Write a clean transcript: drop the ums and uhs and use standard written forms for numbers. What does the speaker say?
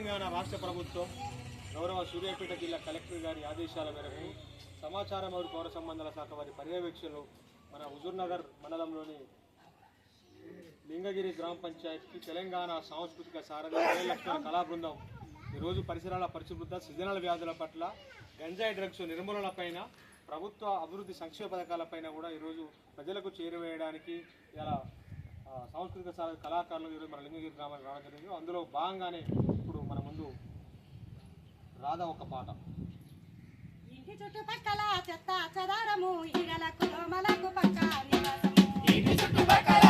తెలంగాణ రాష్ట్ర ప్రభుత్వం గౌరవ సూర్యాపేట జిల్లా కలెక్టర్ గారి ఆదేశాల మేరకు సమాచార మరియు పౌర సంబంధాల శాఖ వారి పర్యవేక్షణలో మన హుజూర్నగర్ మండలంలోని లింగగిరి గ్రామ పంచాయతీకి తెలంగాణ సాంస్కృతిక సారథి లక్షల కళా బృందం ఈరోజు పరిసరాల పరిశుభ్రత, సీజనల్ వ్యాధుల పట్ల, గంజాయి డ్రగ్స్ నిర్మూలనపైన, ప్రభుత్వ అభివృద్ధి సంక్షేమ పథకాలపైన కూడా ఈరోజు ప్రజలకు చేరువేయడానికి ఇలా సాంస్కృతిక కళాకారులు ఈరోజు మన లింగగిరి గ్రామానికి రావడం జరిగింది. అందులో భాగంగానే ఇప్పుడు మన ముందు రాధా ఒక పాట. ఇంటి చుట్టుపక్కల చెత్త చెదారము, ఈగలకు దోమలకు పక్క నివాసము. ఇంటి చుట్టుపక్కల